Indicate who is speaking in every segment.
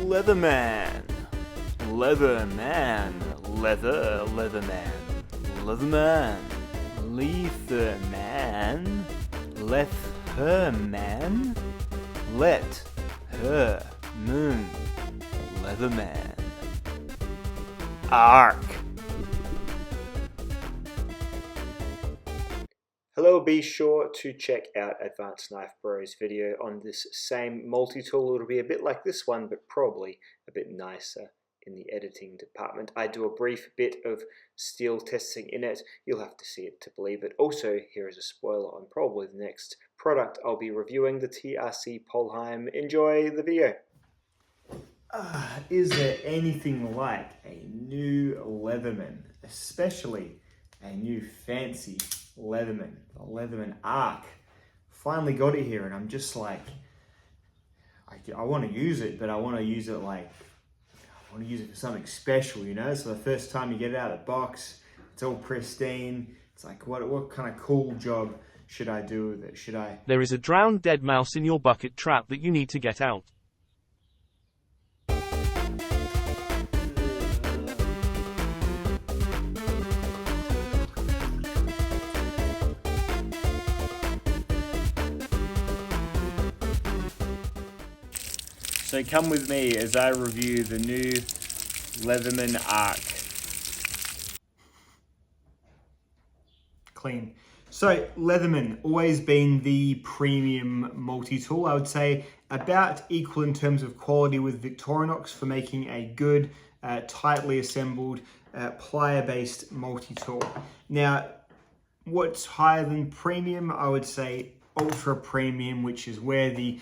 Speaker 1: Leatherman. Leatherman. Leatherman. Leatherman. Leatherman. Let her man. Let her moon. Leatherman. Arc.
Speaker 2: Hello, be sure to check out Advanced Knife Bros video on this same multi-tool. It'll be a bit like this one, but probably a bit nicer in the editing department. I do a brief bit of steel testing in it. You'll have to see it to believe it. Also, here is a spoiler on probably the next product I'll be reviewing, the TRC Polheim. Enjoy the video.
Speaker 1: Is there anything like a new Leatherman, especially a new fancy Leatherman, the Leatherman Arc? Finally got it here, and I'm just like, I want to use it, but I want to use it like, I want to use it for something special, you know? So the first time you get it out of the box, it's all pristine. It's like, what kind of cool job should I do with it? Should I?
Speaker 3: There is a drowned dead mouse in your bucket trap that you need to get out.
Speaker 1: So come with me as I review the new Leatherman Arc. Clean. So Leatherman, always been the premium multi-tool. I would say about equal in terms of quality with Victorinox for making a good, tightly assembled, plier-based multi-tool. Now, what's higher than premium? I would say ultra premium, which is where the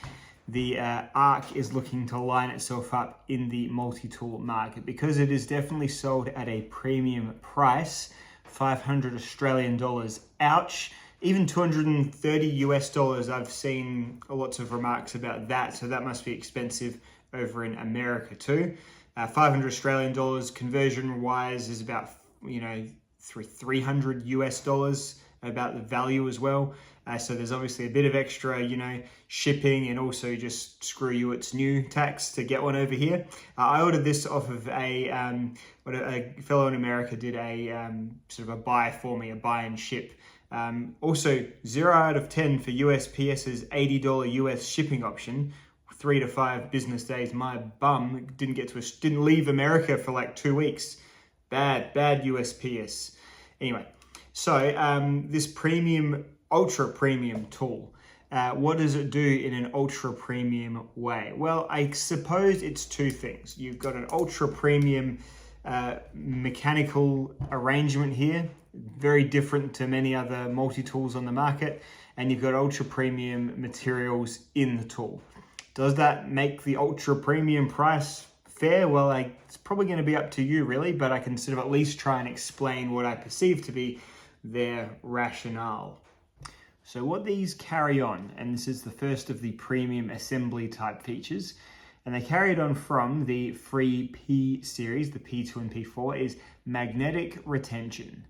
Speaker 1: Arc is looking to line itself up in the multi-tool market, because it is definitely sold at a premium price, 500 Australian dollars. Ouch. Even 230 US dollars. I've seen lots of remarks about that, so that must be expensive over in America too. 500 Australian dollars conversion wise is about, 300 US dollars, about the value as well. So there's obviously a bit of extra, shipping, and also just screw you, it's new tax to get one over here. I ordered this off of a fellow in America did a sort of a buy for me, a buy and ship. Also 0 out of 10 for USPS's $80 US shipping option, 3 to 5 business days. My bum didn't leave America for like 2 weeks. Bad USPS. Anyway, so this premium, ultra premium tool, what does it do in an ultra premium way? Well, I suppose it's two things. You've got an ultra premium mechanical arrangement here, very different to many other multi-tools on the market, and you've got ultra premium materials in the tool. Does that make the ultra premium price fair? Well, it's probably going to be up to you really, but I can sort of at least try and explain what I perceive to be their rationale. So what these carry on, and this is the first of the premium assembly type features, and they carried on from the free P series, the P2 and P4, is magnetic retention.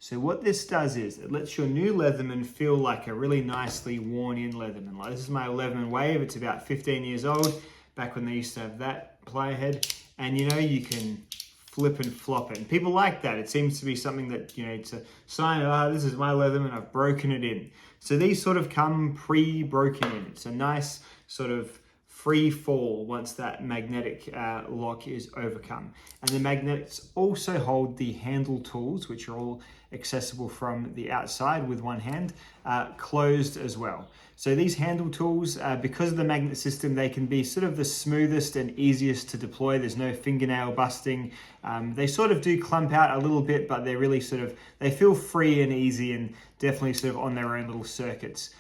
Speaker 1: So what this does is it lets your new Leatherman feel like a really nicely worn in Leatherman. Like, this is my Leatherman Wave. It's about 15 years old, back when they used to have that plier head, and you can flip and flop it. And people like that. It seems to be something that, it's a sign of, this is my Leatherman, I've broken it in. So these sort of come pre-broken in. It's a nice sort of free fall once that magnetic lock is overcome. And the magnets also hold the handle tools, which are all accessible from the outside with one hand, closed as well. So these handle tools, because of the magnet system, they can be sort of the smoothest and easiest to deploy. There's no fingernail busting. They sort of do clump out a little bit, but they're really they feel free and easy, and definitely sort of on their own little circuits,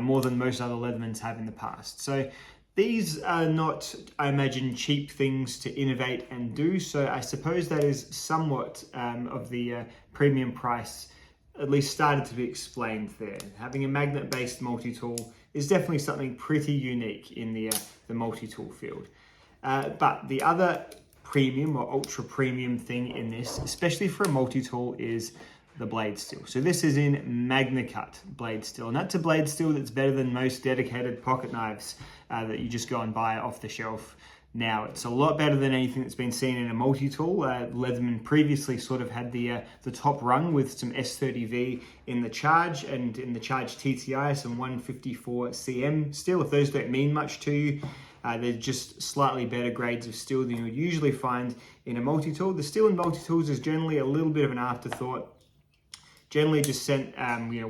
Speaker 1: more than most other Leathermans have in the past. So these are not, I imagine, cheap things to innovate and do. So I suppose that is somewhat of the premium price, at least started to be explained there. Having a magnet-based multi-tool is definitely something pretty unique in the multi-tool field. But the other premium or ultra premium thing in this, especially for a multi-tool, is the blade steel. So this is in MagnaCut blade steel, and that's a blade steel that's better than most dedicated pocket knives that you just go and buy off the shelf. Now, it's a lot better than anything that's been seen in a multi-tool. Leatherman previously sort of had the top rung with some S30V in the Charge, and in the Charge TTI, some 154 cm steel. If those don't mean much to you, they're just slightly better grades of steel than you would usually find in a multi-tool. The steel in multi-tools is generally a little bit of an afterthought. Generally just sent,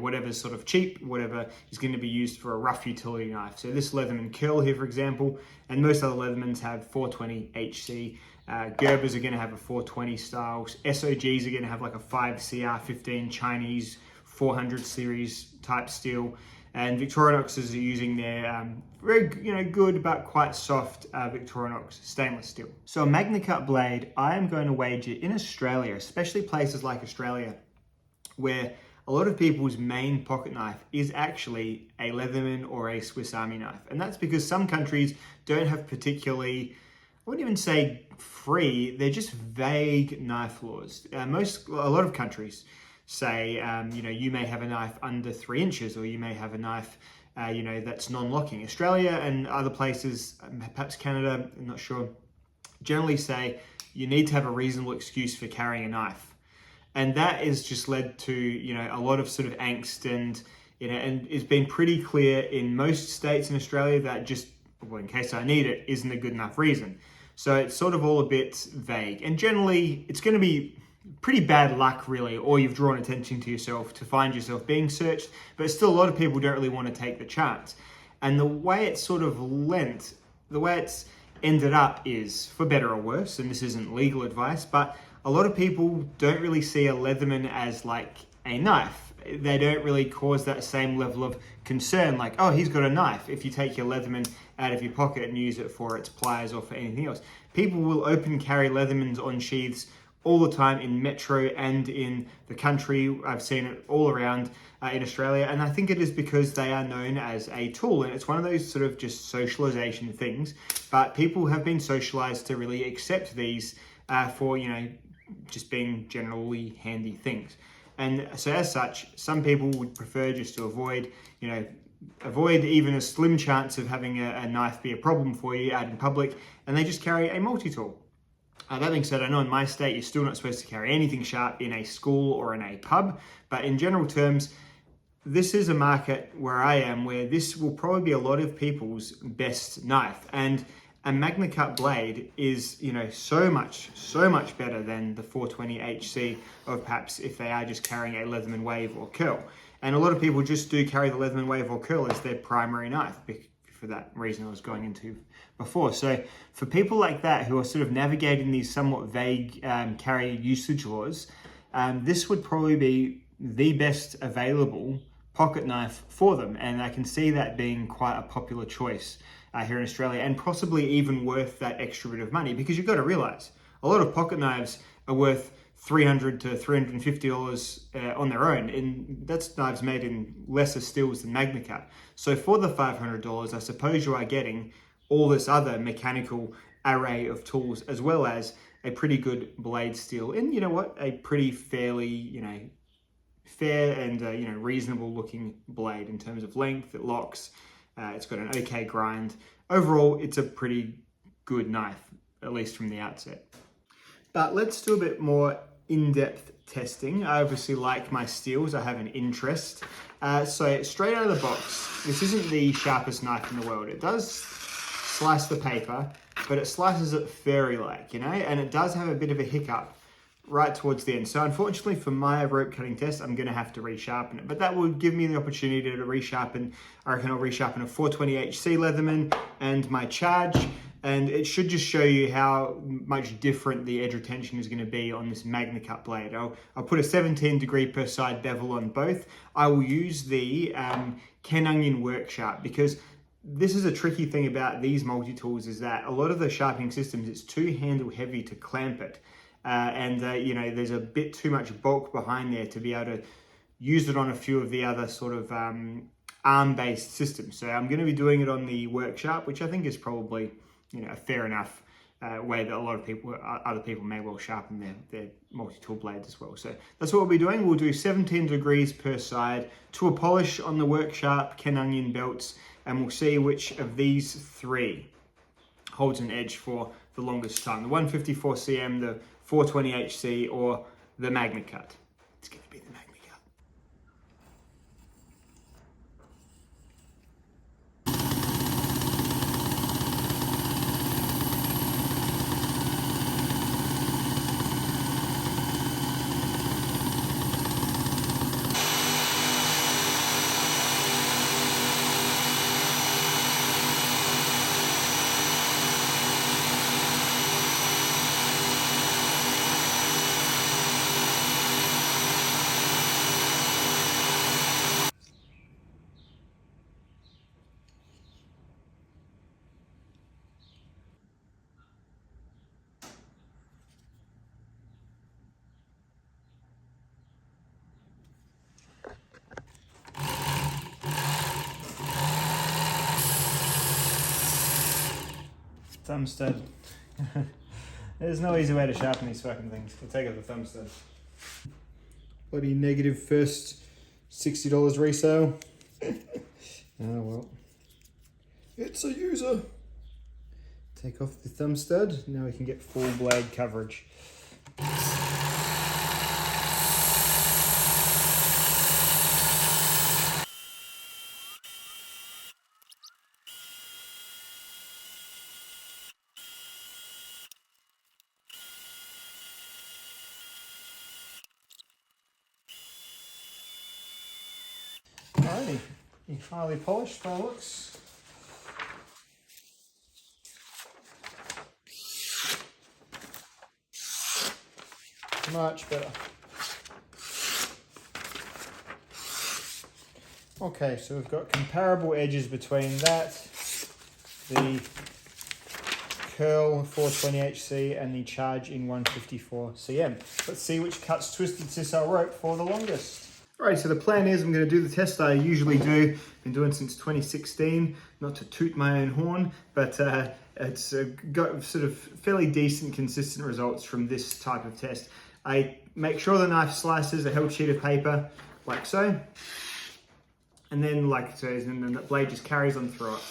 Speaker 1: whatever's sort of cheap, whatever is going to be used for a rough utility knife. So this Leatherman curl here, for example, and most other Leathermans have 420 HC. Gerbers are going to have a 420 style. SOGs are going to have like a 5CR15 Chinese 400 series type steel. And Victorinoxes are using their very good but quite soft Victorinox stainless steel. So a MagnaCut blade, I am going to wager in Australia, especially places like Australia, where a lot of people's main pocket knife is actually a Leatherman or a Swiss Army knife. And that's because some countries don't have particularly, I wouldn't even say free, they're just vague knife laws. A lot of countries say, you may have a knife under 3 inches, or you may have a knife, that's non-locking. Australia and other places, perhaps Canada, I'm not sure, generally say you need to have a reasonable excuse for carrying a knife. And that has just led to, a lot of sort of angst, and it's been pretty clear in most states in Australia that just, in case I need it, isn't a good enough reason. So it's sort of all a bit vague. And generally, it's going to be pretty bad luck, really, or you've drawn attention to yourself to find yourself being searched. But still, a lot of people don't really want to take the chance. And the way it's sort of the way it's ended up is, for better or worse, and this isn't legal advice, but a lot of people don't really see a Leatherman as like a knife. They don't really cause that same level of concern, like, oh, he's got a knife, if you take your Leatherman out of your pocket and use it for its pliers or for anything else. People will open carry Leathermans on sheaths all the time in metro and in the country. I've seen it all around in Australia, and I think it is because they are known as a tool, and it's one of those sort of just socialization things, but people have been socialized to really accept these for, just being generally handy things. And so as such, some people would prefer just to avoid even a slim chance of having a knife be a problem for you out in public, and they just carry a multi-tool. That being said, I know in my state you're still not supposed to carry anything sharp in a school or in a pub, but in general terms, this is a market where I am where this will probably be a lot of people's best knife. And a MagnaCut blade is, so much better than the 420 HC of perhaps if they are just carrying a Leatherman Wave or Curl. And a lot of people just do carry the Leatherman Wave or Curl as their primary knife, for that reason I was going into before. So for people like that who are sort of navigating these somewhat vague carry usage laws, this would probably be the best available pocket knife for them. And I can see that being quite a popular choice here in Australia, and possibly even worth that extra bit of money, because you've got to realize a lot of pocket knives are worth $300 to $350 on their own, and that's knives made in lesser steels than MagnaCut. So for the $500, I suppose you are getting all this other mechanical array of tools, as well as a pretty good blade steel, and a pretty fairly, fair and reasonable looking blade in terms of length. It locks. It's got an okay grind. Overall, it's a pretty good knife, at least from the outset. But let's do a bit more in-depth testing. I obviously like my steels. I have an interest. So straight out of the box, this isn't the sharpest knife in the world. It does slice the paper, but it slices it furry-like, and it does have a bit of a hiccup right towards the end. So unfortunately for my rope cutting test, I'm going to have to resharpen it, but that will give me the opportunity to resharpen. I reckon I'll resharpen a 420 HC Leatherman and my Charge, and it should just show you how much different the edge retention is going to be on this MagnaCut blade. I'll put a 17 degree per side bevel on both. I will use the Ken Onion work sharp, because this is a tricky thing about these multi-tools, is that a lot of the sharpening systems, it's too handle heavy to clamp it. There's a bit too much bulk behind there to be able to use it on a few of the other sort of arm-based systems. So I'm going to be doing it on the work sharp, which I think is probably a fair enough way that a lot of people, other people may well sharpen their multi-tool blades as well. So that's what we'll be doing. We'll do 17 degrees per side to a polish on the work sharp Ken Onion belts, and we'll see which of these three holds an edge for the longest time. The 154 cm, the 420 HC, or the Magna Cut. It's going to be the Magna Cut. Thumb stud. There's no easy way to sharpen these fucking things. We'll take out the thumb stud. Bloody negative first $60 resale. Oh well. It's a user. Take off the thumb stud. Now we can get full blade coverage. Alrighty, highly polished by the looks. Much better. Okay, so we've got comparable edges between that, the curl 420HC and the charging 154 cm. Let's see which cuts twisted sisal rope for the longest. Alright, so the plan is I'm going to do the test I usually do. Been doing since 2016, not to toot my own horn, but it's got sort of fairly decent, consistent results from this type of test. I make sure the knife slices a held sheet of paper, like so, and then like so, and then the blade just carries on through it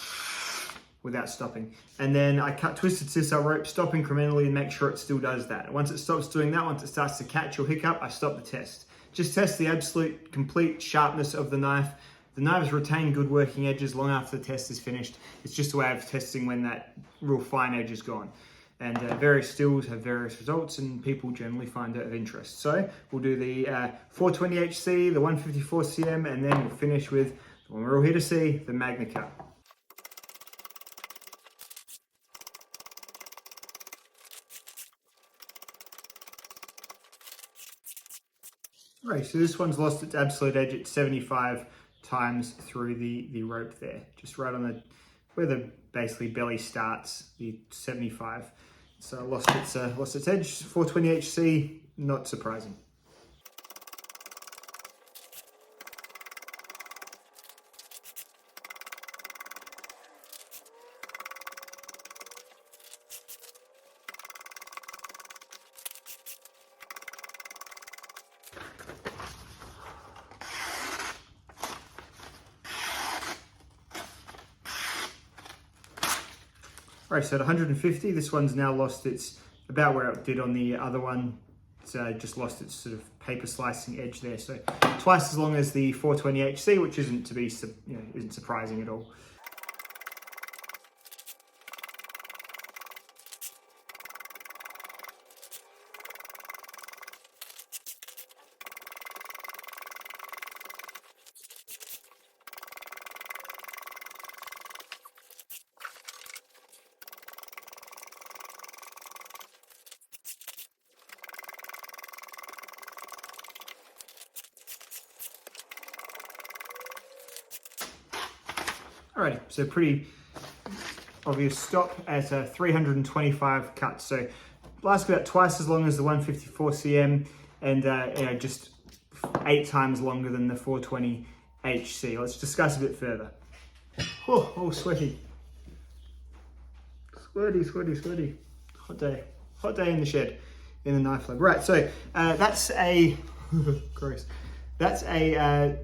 Speaker 1: without stopping. And then I cut twisted sisal rope, stop incrementally, and make sure it still does that. Once it stops doing that, once it starts to catch or hiccup, I stop the test. Just test the absolute complete sharpness of the knife. The knives retain good working edges long after the test is finished. It's just a way of testing when that real fine edge is gone. And various stills have various results, and people generally find it of interest. So we'll do the 420HC, the 154 cm, and then we'll finish with the one we're all here to see, the Magna Cut. Right, so this one's lost its absolute edge at 75 times through the rope there, just right on the where the basically belly starts, the 75. So lost its edge. 420HC, not surprising. Right, so at 150, this one's now lost its, about where it did on the other one. It's just lost its sort of paper slicing edge there. So twice as long as the 420HC, which isn't to be, isn't surprising at all. Alrighty, so pretty obvious stop at 325 cuts. So lasts about twice as long as the 154 cm and just 8 times longer than the 420 HC. Let's discuss a bit further. Oh, sweaty. Sweaty. hot day in the shed, in the knife lab. Right, so that's a, gross. That's a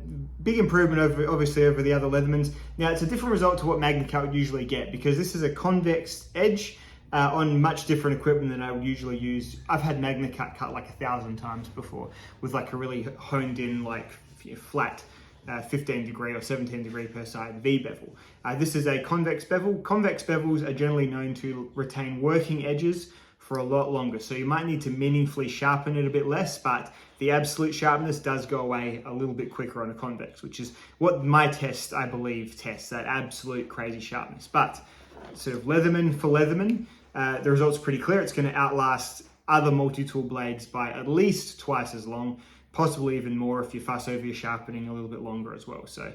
Speaker 1: big improvement obviously over the other Leathermans. Now it's a different result to what MagnaCut would usually get, because this is a convex edge on much different equipment than I would usually use. I've had MagnaCut cut like 1,000 times before with like a really honed in, like flat 15 degree or 17 degree per side V bevel. This is a convex bevel. Convex bevels are generally known to retain working edges for a lot longer, so you might need to meaningfully sharpen it a bit less, but the absolute sharpness does go away a little bit quicker on a convex, which is what my test, I believe, tests, that absolute crazy sharpness. But sort of Leatherman for Leatherman, the result's pretty clear. It's going to outlast other multi-tool blades by at least twice as long, possibly even more if you fuss over your sharpening a little bit longer as well. So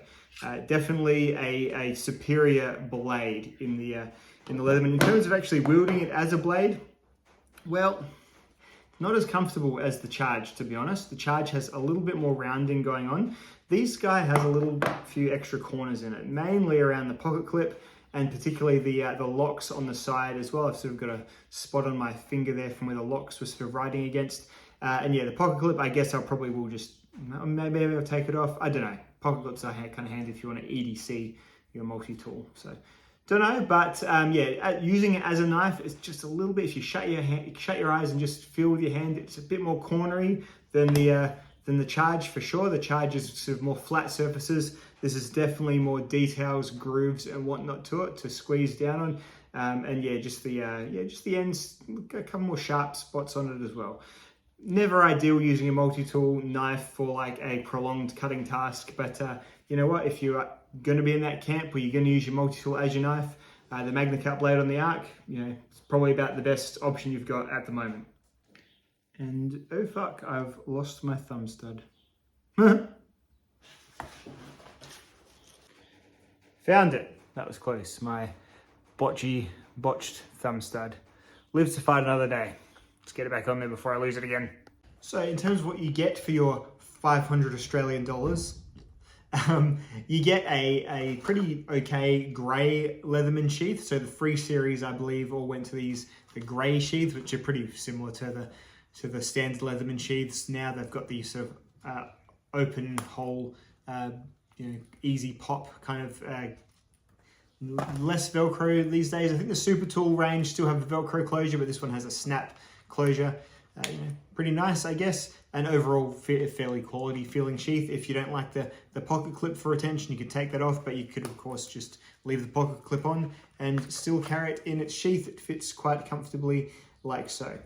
Speaker 1: definitely a superior blade in the Leatherman. In terms of actually wielding it as a blade, well, not as comfortable as the Charge, to be honest. The Charge has a little bit more rounding going on. This guy has a few extra corners in it, mainly around the pocket clip, and particularly the locks on the side as well. I've sort of got a spot on my finger there from where the locks were sort of riding against. And yeah, the pocket clip, I guess I probably will just, maybe I'll take it off. I don't know. Pocket clips are kind of handy if you want to EDC your multi-tool. So don't know, but yeah, using it as a knife, it's just a little bit, if you shut your eyes and just feel with your hand, it's a bit more cornery than the Charge for sure. The Charge is sort of more flat surfaces. This is definitely more details, grooves and whatnot to it to squeeze down on. And yeah, just the ends, a couple more sharp spots on it as well. Never ideal using a multi-tool knife for like a prolonged cutting task, but you know what, if you're going to be in that camp where you're going to use your multi-tool as your knife, the MagnaCut blade on the Arc, it's probably about the best option you've got at the moment. And oh fuck, I've lost my thumb stud. Found it. That was close. My botched thumb stud. Lives to fight another day. Let's get it back on there before I lose it again. So in terms of what you get for your 500 Australian dollars, you get a pretty okay grey Leatherman sheath. So the Free series, I believe, all went to the grey sheaths, which are pretty similar to the standard Leatherman sheaths. Now they've got the sort of open hole, easy pop kind of less Velcro these days. I think the Super Tool range still have the Velcro closure, but this one has a snap closure. Pretty nice, I guess. An overall fairly quality feeling sheath. If you don't like the pocket clip for retention, you could take that off, but you could of course just leave the pocket clip on and still carry it in its sheath. It fits quite comfortably like so.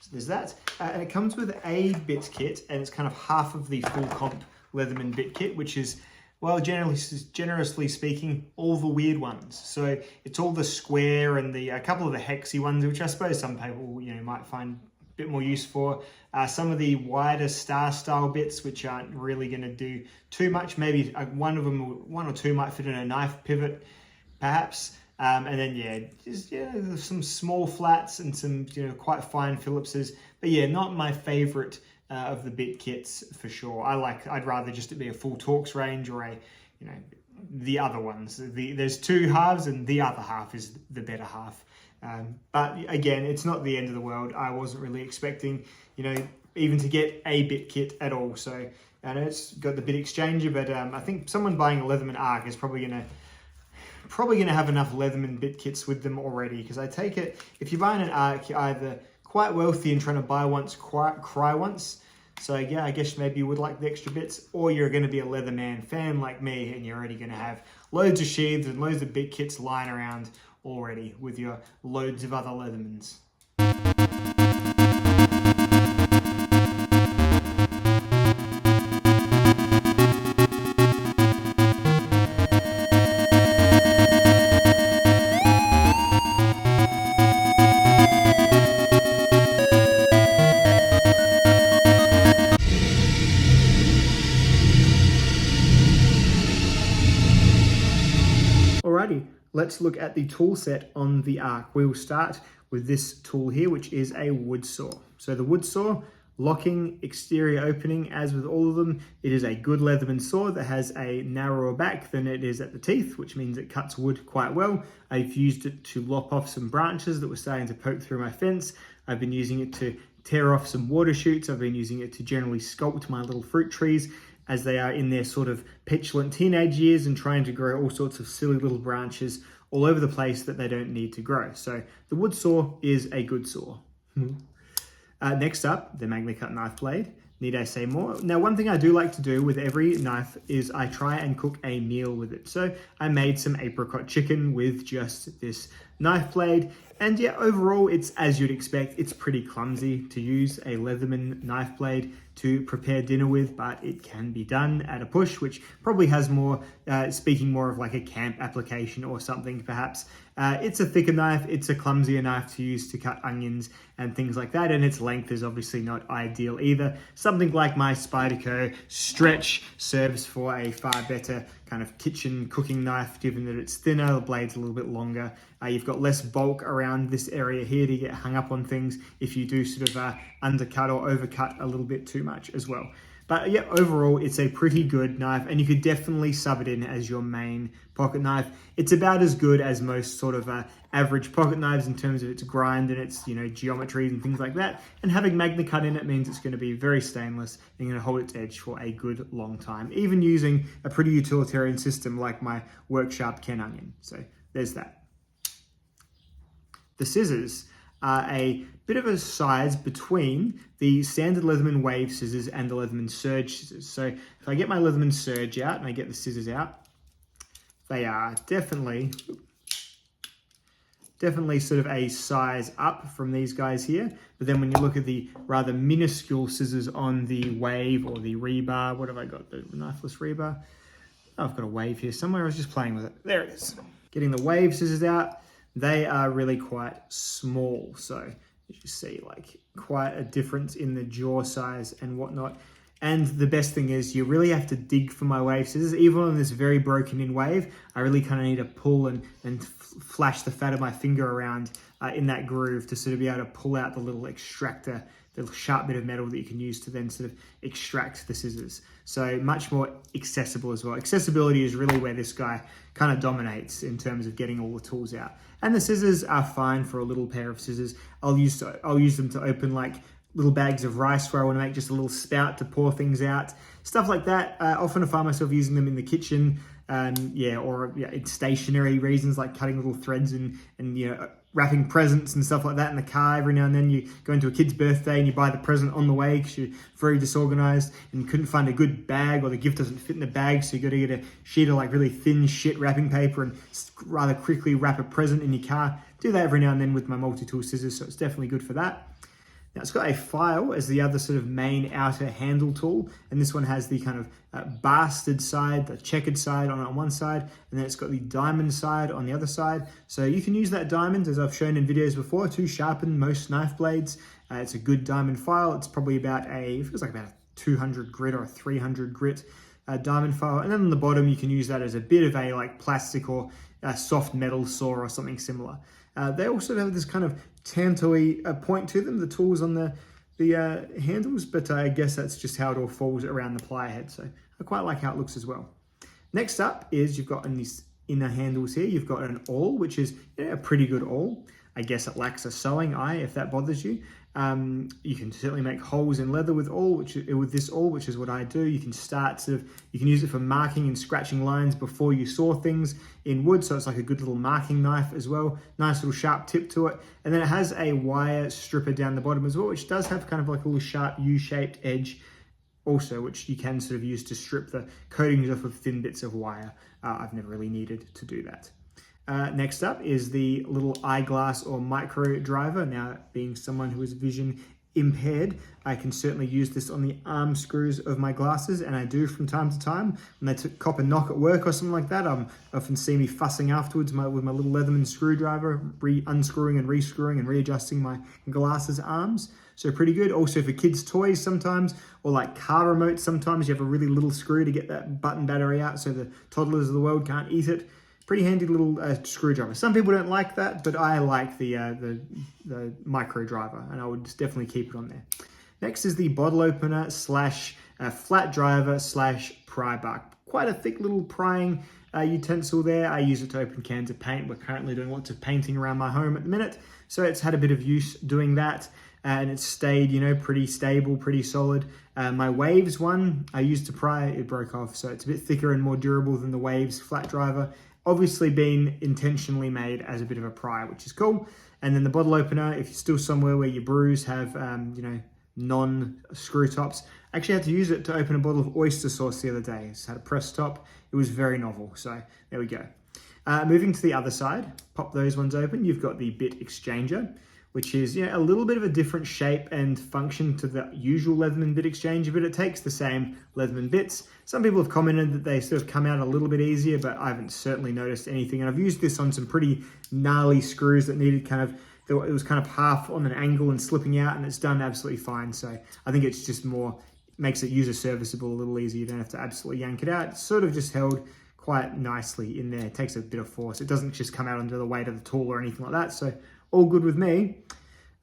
Speaker 1: So there's that. And it comes with a bit kit, and it's kind of half of the full comp Leatherman bit kit, which is, well, generously speaking, all the weird ones. So it's all the square and a couple of the hexy ones, which I suppose some people might find a bit more use for. Some of the wider star style bits, which aren't really going to do too much. Maybe one or two might fit in a knife pivot, perhaps. And then there's some small flats and some quite fine Phillipses. But yeah, not my favorite of the bit kits for sure. I'd rather just it be a full Torx range or the other ones. There's two halves and the other half is the better half. But again, it's not the end of the world. I wasn't really expecting, even to get a bit kit at all. So I know it's got the bit exchanger, but I think someone buying a Leatherman Arc is probably gonna have enough Leatherman bit kits with them already. Because I take it, if you're buying an Arc, you're either quite wealthy and trying to buy once, cry once. So yeah, I guess maybe you would like the extra bits, or you're going to be a Leatherman fan like me and you're already going to have loads of sheaths and loads of bit kits lying around already with your loads of other Leathermans. Alrighty, let's look at the tool set on the Arc. We will start with this tool here, which is a wood saw. So the wood saw, locking exterior opening. As with all of them, it is a good Leatherman saw that has a narrower back than it is at the teeth, which means it cuts wood quite well. I've used it to lop off some branches that were starting to poke through my fence. I've been using it to tear off some water shoots. I've been using it to generally sculpt my little fruit trees as they are in their sort of petulant teenage years and trying to grow all sorts of silly little branches all over the place that they don't need to grow. So the wood saw is a good saw. Next up, the MagnaCut knife blade. Need I say more? Now, one thing I do like to do with every knife is I try and cook a meal with it. So I made some apricot chicken with just this knife blade. And yeah, overall, it's as you'd expect. It's pretty clumsy to use a Leatherman knife blade to prepare dinner with, but it can be done at a push, which probably has more, speaking more of like a camp application or something perhaps. It's a thicker knife, it's a clumsier knife to use to cut onions and things like that, and its length is obviously not ideal either. Something like my Spyderco Stretch serves for a far better kind of kitchen cooking knife, given that it's thinner, the blade's a little bit longer. You've got less bulk around this area here to get hung up on things if you do sort of undercut or overcut a little bit too much as well. But yeah, overall, it's a pretty good knife, and you could definitely sub it in as your main pocket knife. It's about as good as most sort of average pocket knives in terms of its grind and its, you know, geometries and things like that. And having MagnaCut in it means it's going to be very stainless and going to hold its edge for a good long time, even using a pretty utilitarian system like my Worksharp Ken Onion. So there's that. The scissors are a bit of a size between the standard Leatherman wave scissors and the Leatherman surge scissors. So if I get my Leatherman surge out and I get the scissors out, they are definitely sort of a size up from these guys here. But then when you look at the rather minuscule scissors on the wave or the rebar, what have I got? The knifeless rebar? Oh, I've got a wave here somewhere. I was just playing with it. There it is. Getting the wave scissors out, they are really quite small. So you see like quite a difference in the jaw size and whatnot. And the best thing is you really have to dig for my wave scissors. Even on this very broken in wave, I really kind of need to pull and flash the fat of my finger around in that groove to sort of be able to pull out the little extractor, the little sharp bit of metal that you can use to then sort of extract the scissors. So much more accessible as well. Accessibility is really where this guy kind of dominates in terms of getting all the tools out. And the scissors are fine for a little pair of scissors. I'll use them to open like little bags of rice where I want to make just a little spout to pour things out. Stuff like that. Often I find myself using them in the kitchen, or in stationary reasons like cutting little threads and you know, wrapping presents and stuff like that in the car. Every now and then you go into a kid's birthday and you buy the present on the way because you're very disorganized and you couldn't find a good bag, or the gift doesn't fit in the bag, so you got to get a sheet of like really thin shit wrapping paper and rather quickly wrap a present in your car. Do that every now and then with my multi-tool scissors, so it's definitely good for that. Now it's got a file as the other sort of main outer handle tool, and this one has the kind of bastard side, the checkered side on one side, and then it's got the diamond side on the other side. So you can use that diamond, as I've shown in videos before, to sharpen most knife blades. It's a good diamond file. It's probably about it feels like about a 200 grit or a 300 grit diamond file. And then on the bottom, you can use that as a bit of a like plastic or soft metal saw or something similar. They also have this kind of tanto-y point to them, the tools on the handles, but I guess that's just how it all falls around the plier head. So I quite like how it looks as well. Next up is you've got in these inner handles here, you've got an awl, which is a pretty good awl. I guess it lacks a sewing eye if that bothers you. You can certainly make holes in leather with this awl, which is what I do. You can you can use it for marking and scratching lines before you saw things in wood, so it's like a good little marking knife as well. Nice little sharp tip to it. And then it has a wire stripper down the bottom as well, which does have kind of like a little sharp U-shaped edge also, which you can sort of use to strip the coatings off of thin bits of wire. I've never really needed to do that. Next up is the little eyeglass or micro driver. Now, being someone who is vision impaired, I can certainly use this on the arm screws of my glasses, and I do from time to time. When they cop a knock at work or something like that, often see me fussing afterwards with my little Leatherman screwdriver, unscrewing and rescrewing and readjusting my glasses arms. So pretty good. Also for kids' toys sometimes, or like car remotes sometimes, you have a really little screw to get that button battery out so the toddlers of the world can't eat it. Pretty handy little screwdriver. Some people don't like that, but I like the micro driver, and I would definitely keep it on there. Next is the bottle opener slash flat driver slash pry bar. Quite a thick little prying utensil there. I use it to open cans of paint. We're currently doing lots of painting around my home at the minute, so it's had a bit of use doing that, and it's stayed, you know, pretty stable, pretty solid. My Waves one I used to pry, it broke off, so it's a bit thicker and more durable than the Waves flat driver. Obviously been intentionally made as a bit of a pry, which is cool. And then the bottle opener, if you're still somewhere where your brews have, you know, non-screw tops. I actually had to use it to open a bottle of oyster sauce the other day. It's had a press top. It was very novel, so there we go. Moving to the other side, pop those ones open. You've got the bit exchanger, which is, you know, a little bit of a different shape and function to the usual Leatherman bit exchanger, but it takes the same Leatherman bits. Some people have commented that they sort of come out a little bit easier, but I haven't certainly noticed anything. And I've used this on some pretty gnarly screws that needed kind of, it was kind of half on an angle and slipping out, and it's done absolutely fine. So I think it's just more, makes it user serviceable a little easier. You don't have to absolutely yank it out. It's sort of just held quite nicely in there. It takes a bit of force. It doesn't just come out under the weight of the tool or anything like that. So all good with me.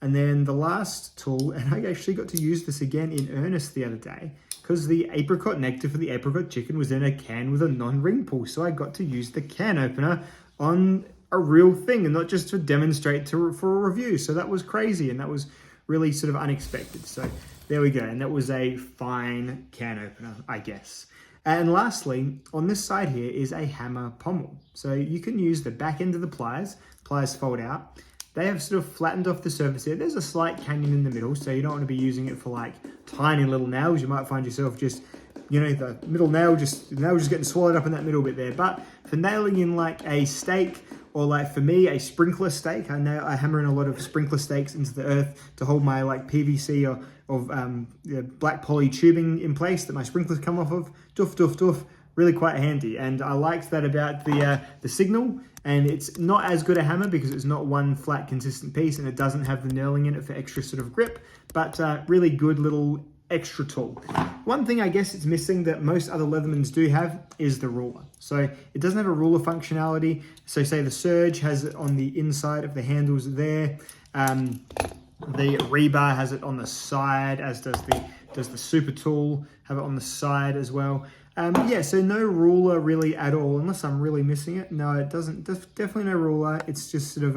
Speaker 1: And then the last tool, and I actually got to use this again in earnest the other day, because the apricot nectar for the apricot chicken was in a can with a non-ring pull. So I got to use the can opener on a real thing and not just to demonstrate for a review. So that was crazy, and that was really sort of unexpected. So there we go. And that was a fine can opener, I guess. And lastly, on this side here is a hammer pommel. So you can use the back end of the pliers. Pliers fold out. They have sort of flattened off the surface here. There's a slight canyon in the middle, so you don't want to be using it for like tiny little nails. You might find yourself just, you know, the middle nail just getting swallowed up in that middle bit there. But for nailing in like a stake, or like for me, a sprinkler stake, I hammer in a lot of sprinkler stakes into the earth to hold my like PVC or black poly tubing in place that my sprinklers come off of. Doof, doof, doof. Really quite handy. And I liked that about the Signal. And it's not as good a hammer because it's not one flat consistent piece, and it doesn't have the knurling in it for extra sort of grip, but really good little extra tool. One thing I guess it's missing that most other Leathermans do have is the ruler. So it doesn't have a ruler functionality. So say the Surge has it on the inside of the handles there. The rebar has it on the side, as does the Super Tool have it on the side as well. Yeah, so no ruler really at all, unless I'm really missing it. No, it doesn't. Definitely no ruler. It's just sort of,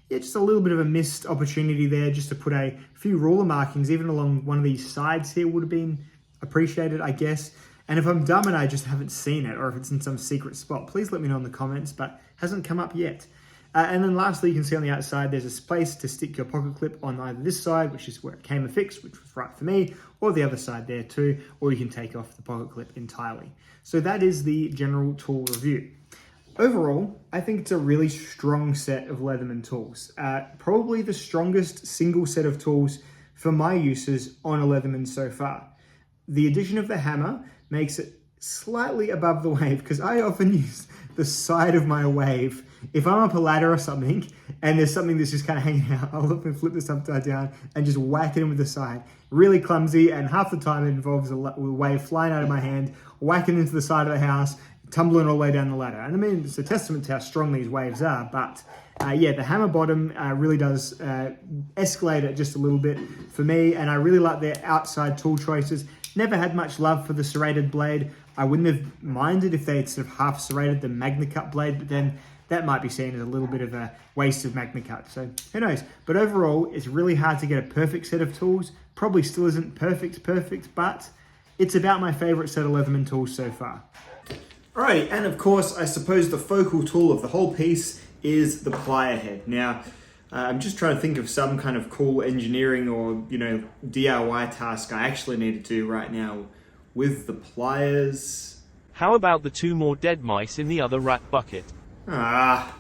Speaker 1: yeah, just a little bit of a missed opportunity there just to put a few ruler markings, even along one of these sides here would have been appreciated, I guess. And if I'm dumb and I just haven't seen it, or if it's in some secret spot, please let me know in the comments, but hasn't come up yet. And then lastly, you can see on the outside, there's a space to stick your pocket clip on either this side, which is where it came affixed, which was right for me, or the other side there too, or you can take off the pocket clip entirely. So that is the general tool review. Overall, I think it's a really strong set of Leatherman tools. Probably the strongest single set of tools for my uses on a Leatherman so far. The addition of the hammer makes it slightly above the wave, because I often use the side of my wave. If I'm up a ladder or something and there's something that's just kind of hanging out, I'll often flip this upside down and just whack it in with the side. Really clumsy, and half the time it involves a wave flying out of my hand, whacking into the side of the house, tumbling all the way down the ladder. And I mean, it's a testament to how strong these waves are, but yeah, the hammer bottom really does escalate it just a little bit for me, and I really like their outside tool choices. Never had much love for the serrated blade. I wouldn't have minded if they had sort of half serrated the Magna Cut blade, but then that might be seen as a little bit of a waste of Magna Cut, so who knows. But overall, it's really hard to get a perfect set of tools. Probably still isn't perfect, but it's about my favorite set of Leatherman tools so far. Alrighty, and of course, I suppose the focal tool of the whole piece is the plier head. Now, I'm just trying to think of some kind of cool engineering or, you know, DIY task I actually need to do right now with the pliers.
Speaker 3: How about the 2 more dead mice in the other rat bucket?
Speaker 1: Ah.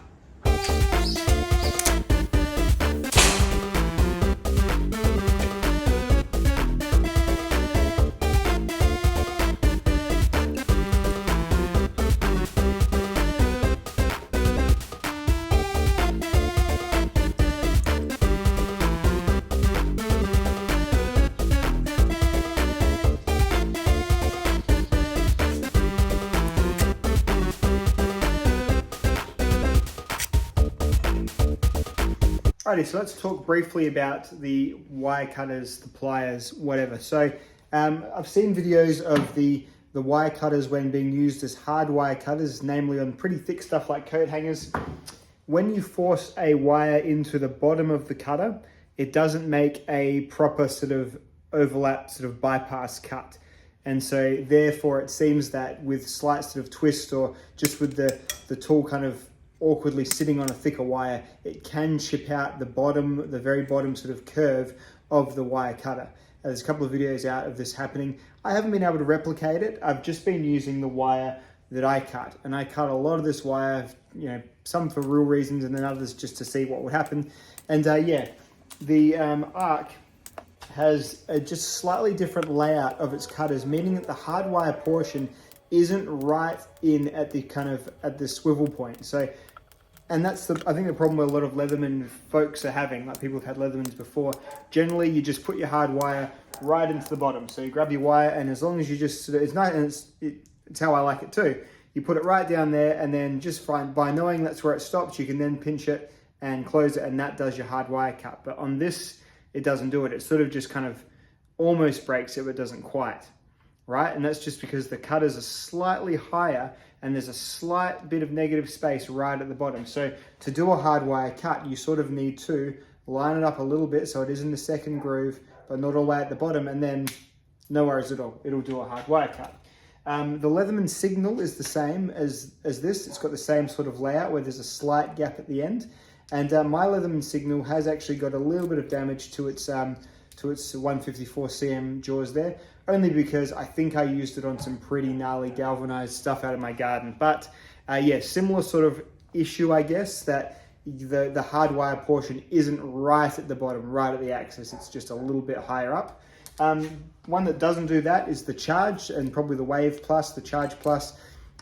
Speaker 1: Alrighty, so let's talk briefly about the wire cutters, the pliers, whatever. So I've seen videos of the wire cutters when being used as hard wire cutters, namely on pretty thick stuff like coat hangers. When you force a wire into the bottom of the cutter, it doesn't make a proper sort of overlap, sort of bypass cut. And so therefore it seems that with slight sort of twist or just with the tool kind of awkwardly sitting on a thicker wire, it can chip out the bottom, the very bottom sort of curve of the wire cutter. There's a couple of videos out of this happening. I haven't been able to replicate it. I've just been using the wire that I cut, and I cut a lot of this wire, some for real reasons and then others just to see what would happen. And yeah, the Arc has a just slightly different layout of its cutters, meaning that the hardwire portion isn't right in at the swivel point. So, and that's I think the problem with a lot of Leatherman folks are having, like people have had Leathermans before. Generally, you just put your hard wire right into the bottom. So you grab your wire, and as long as you just it's nice, and it's how I like it too. You put it right down there, and then just by knowing that's where it stops, you can then pinch it and close it, and that does your hard wire cut. But on this, it doesn't do it. It sort of just kind of almost breaks it, but doesn't quite, right? And that's just because the cutters are slightly higher and there's a slight bit of negative space right at the bottom. So to do a hard wire cut, you sort of need to line it up a little bit so it is in the second groove, but not all the way at the bottom, and then no worries at all. It'll do a hard wire cut. The Leatherman Signal is the same as this. It's got the same sort of layout where there's a slight gap at the end. And my Leatherman Signal has actually got a little bit of damage to its 154 cm jaws there, only because I think I used it on some pretty gnarly galvanized stuff out of my garden. But yeah, similar sort of issue, I guess, that the hard wire portion isn't right at the bottom, right at the axis. It's just a little bit higher up. One that doesn't do that is the Charge, and probably the Wave Plus, the Charge Plus.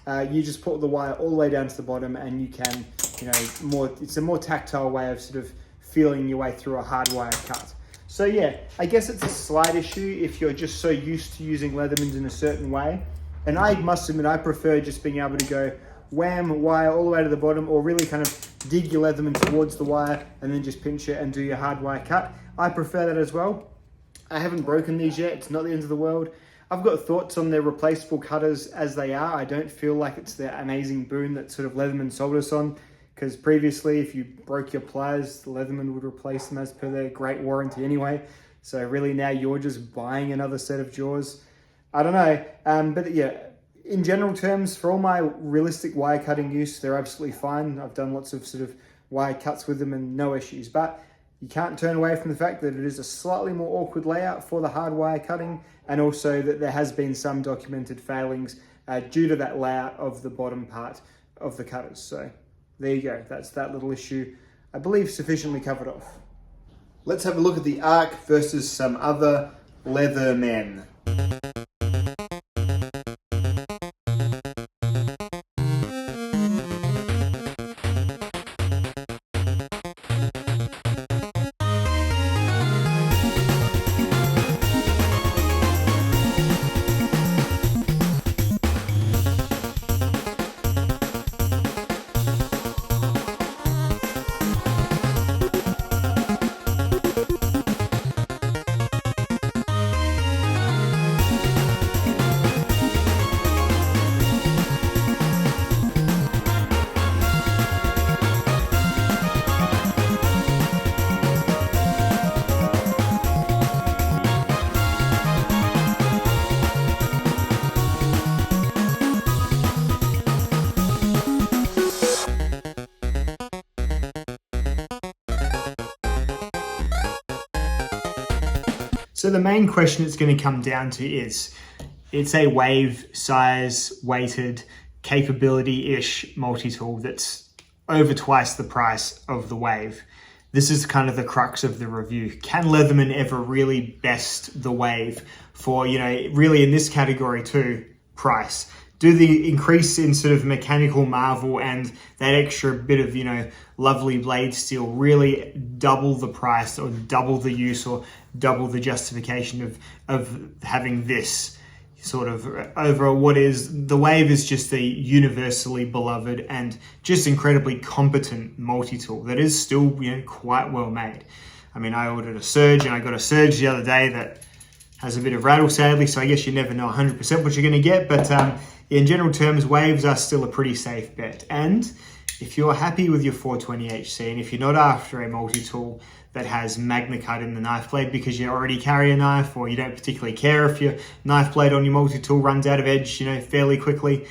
Speaker 1: You just put the wire all the way down to the bottom, and you can, it's a more tactile way of sort of feeling your way through a hard wire cut. So yeah, I guess it's a slight issue if you're just so used to using Leathermans in a certain way. And I must admit, I prefer just being able to go wham, wire all the way to the bottom, or really kind of dig your Leatherman towards the wire and then just pinch it and do your hard wire cut. I prefer that as well. I haven't broken these yet. It's not the end of the world. I've got thoughts on their replaceable cutters as they are. I don't feel like it's the amazing boon that sort of Leatherman sold us on, because previously if you broke your pliers, Leatherman would replace them as per their great warranty anyway. So really now you're just buying another set of jaws. I don't know, but yeah, in general terms, for all my realistic wire cutting use, they're absolutely fine. I've done lots of sort of wire cuts with them and no issues, but you can't turn away from the fact that it is a slightly more awkward layout for the hard wire cutting, and also that there has been some documented failings due to that layout of the bottom part of the cutters. So there you go. That's that little issue, I believe, sufficiently covered off. Let's have a look at the Arc versus some other Leathermen. So the main question it's going to come down to is, it's a wave size weighted capability-ish multi-tool that's over twice the price of the wave. This is kind of the crux of the review. Can Leatherman ever really best the wave for, really in this category too, price? Do the increase in sort of mechanical marvel and that extra bit of, lovely blade steel really double the price or double the use or double the justification of having this? sort of over what is, the Wave is just a universally beloved and just incredibly competent multi-tool that is still, you know, quite well made. I mean, I ordered a Surge and I got a Surge the other day that has a bit of rattle, sadly, so I guess you never know 100% what you're going to get, but in general terms, Waves are still a pretty safe bet. And if you're happy with your 420 HC, and if you're not after a multi-tool that has Magna Cut in the knife blade because you already carry a knife, or you don't particularly care if your knife blade on your multi-tool runs out of edge, you know, fairly quickly,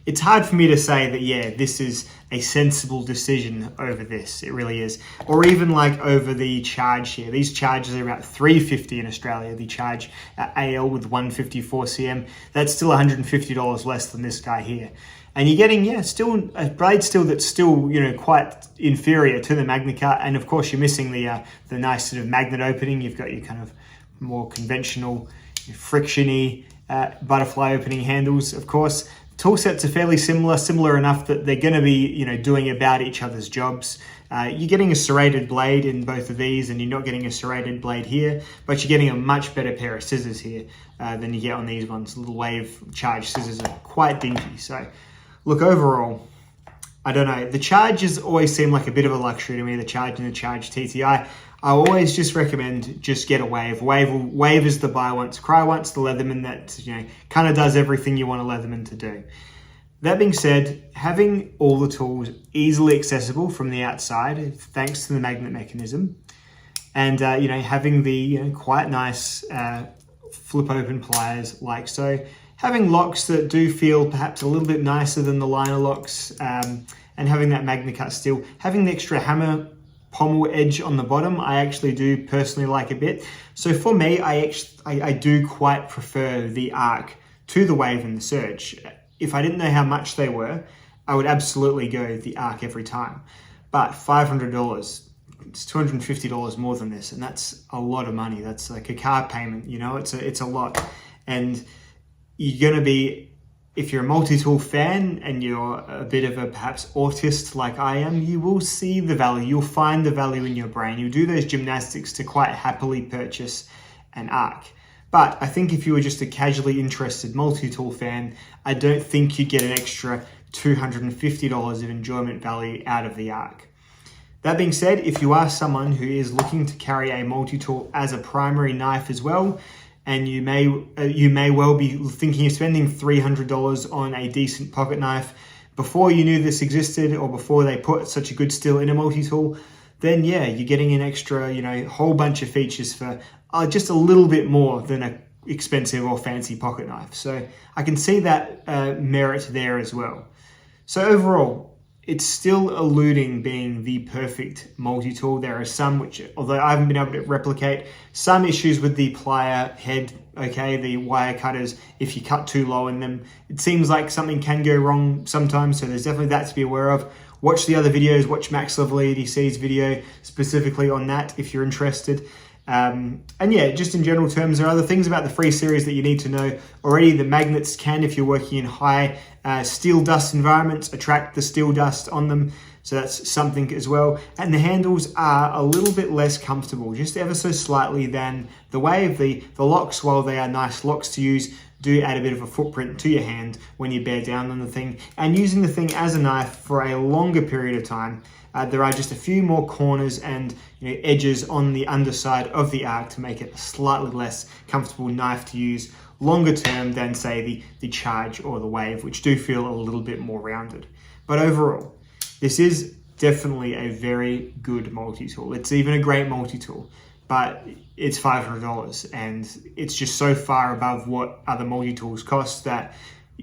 Speaker 1: it's hard for me to say that, yeah, this is a sensible decision over this. It really is. Or even like over the Charge here. These charges are about $350 in Australia. The Charge AL with 154 cm. That's still $150 less than this guy here. And you're getting, yeah, still a blade that's still, you know, quite inferior to the Magna Cut. And of course, you're missing the nice sort of magnet opening. You've got your kind of more conventional, frictiony butterfly opening handles, of course. Tool sets are fairly similar enough that they're going to be, you know, doing about each other's jobs. You're getting a serrated blade in both of these, and you're not getting a serrated blade here, but you're getting a much better pair of scissors here than you get on these ones. Little Wave Charge scissors are quite dinky. So, look, overall, I don't know. The Charges always seem like a bit of a luxury to me, the Charge and the Charge TTI. I always just recommend just get a Wave. Wave is the buy once, cry once, the Leatherman that, you know, kind of does everything you want a Leatherman to do. That being said, having all the tools easily accessible from the outside, thanks to the magnet mechanism, and you know, having the, you know, quite nice flip open pliers like so, having locks that do feel perhaps a little bit nicer than the liner locks, and having that Magna Cut steel, having the extra hammer pommel edge on the bottom, I actually do personally like a bit. So for me, I do quite prefer the Arc to the Wave and the Surge. If I didn't know how much they were, I would absolutely go the Arc every time. But $500, it's $250 more than this, and that's a lot of money. That's like a car payment, you know, it's a lot. And you're gonna be, if you're a multi-tool fan and you're a bit of a perhaps autist like I am, you will see the value, you'll find the value in your brain. You'll do those gymnastics to quite happily purchase an Arc. But I think if you were just a casually interested multi-tool fan, I don't think you'd get an extra $250 of enjoyment value out of the Arc. That being said, if you are someone who is looking to carry a multi-tool as a primary knife as well, and you may well be thinking of spending $300 on a decent pocket knife before you knew this existed or before they put such a good steel in a multi-tool, then yeah, you're getting an extra, you know, whole bunch of features for just a little bit more than an expensive or fancy pocket knife. So I can see that merit there as well. So overall, it's still eluding being the perfect multi-tool. There are some which, although I haven't been able to replicate, some issues with the plier head, okay, the wire cutters, if you cut too low in them, it seems like something can go wrong sometimes, so there's definitely that to be aware of. Watch the other videos, watch Max Level EDC's video specifically on that if you're interested. And yeah, just in general terms, there are other things about the free series that you need to know. Already the magnets can, if you're working in high steel dust environments, attract the steel dust on them. So that's something as well. And the handles are a little bit less comfortable, just ever so slightly than the Wave. The locks, while they are nice locks to use, do add a bit of a footprint to your hand when you bear down on the thing. And using the thing as a knife for a longer period of time, there are just a few more corners and, you know, edges on the underside of the Arc to make it a slightly less comfortable knife to use longer term than, say, the Charge or the Wave, which do feel a little bit more rounded. But overall, this is definitely a very good multi-tool. It's even a great multi-tool, but it's $500 and it's just so far above what other multi-tools cost that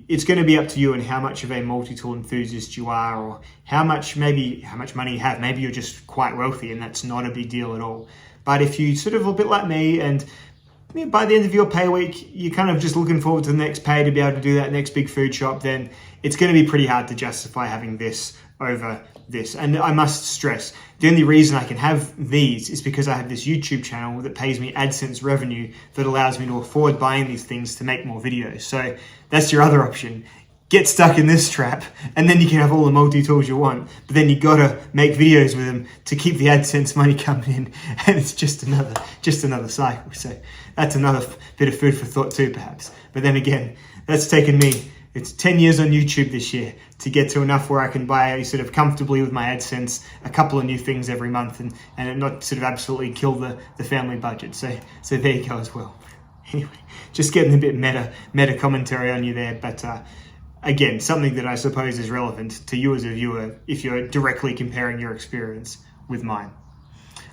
Speaker 1: it's going to be up to you and how much of a multi-tool enthusiast you are, or how much money you have. Maybe you're just quite wealthy and that's not a big deal at all. But if you sort of a bit like me, and by the end of your pay week, you're kind of just looking forward to the next pay to be able to do that next big food shop, then it's going to be pretty hard to justify having this over this. And I must stress, the only reason I can have these is because I have this YouTube channel that pays me AdSense revenue that allows me to afford buying these things to make more videos. So that's your other option. get stuck in this trap, and then you can have all the multi-tools you want, but then you gotta make videos with them to keep the AdSense money coming in, and it's just another cycle. So that's another bit of food for thought too, perhaps. But then again, that's taken me, it's 10 years on YouTube this year to get to enough where I can buy sort of comfortably with my AdSense a couple of new things every month and it not sort of absolutely kill the family budget. So there you go as well. Anyway, just getting a bit meta commentary on you there, but again, something that I suppose is relevant to you as a viewer if you're directly comparing your experience with mine.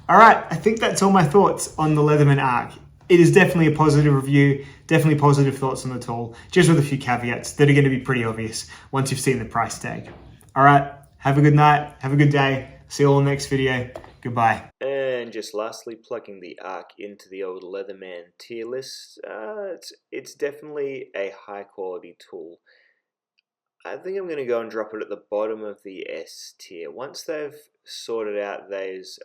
Speaker 1: All right, I think that's all my thoughts on the Leatherman Arc. It is definitely a positive review, definitely positive thoughts on the tool, just with a few caveats that are going to be pretty obvious once you've seen the price tag. All right, have a good night, have a good day. See you all in the next video. Goodbye.
Speaker 2: And just lastly, plugging the Arc into the old Leatherman tier list, it's definitely a high quality tool. I think I'm going to go and drop it at the bottom of the S tier. Once they've sorted out those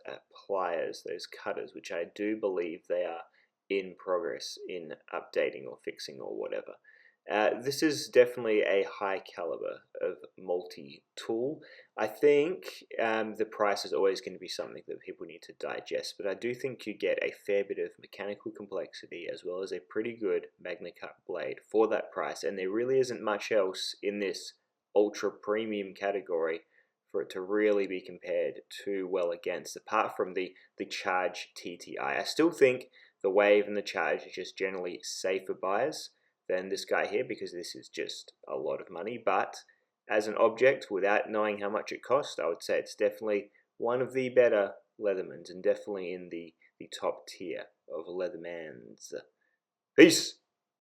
Speaker 2: pliers, those cutters, which I do believe they are in progress in updating or fixing or whatever. This is definitely a high caliber of multi-tool. I think the price is always going to be something that people need to digest, but I do think you get a fair bit of mechanical complexity as well as a pretty good Magna Cut blade for that price, and there really isn't much else in this ultra premium category for it to really be compared too well against, apart from the Charge TTI. I still think the Wave and the Charge are just generally safer buys than this guy here because this is just a lot of money, but as an object, without knowing how much it costs, I would say it's definitely one of the better Leathermans and definitely in the top tier of Leathermans. Peace!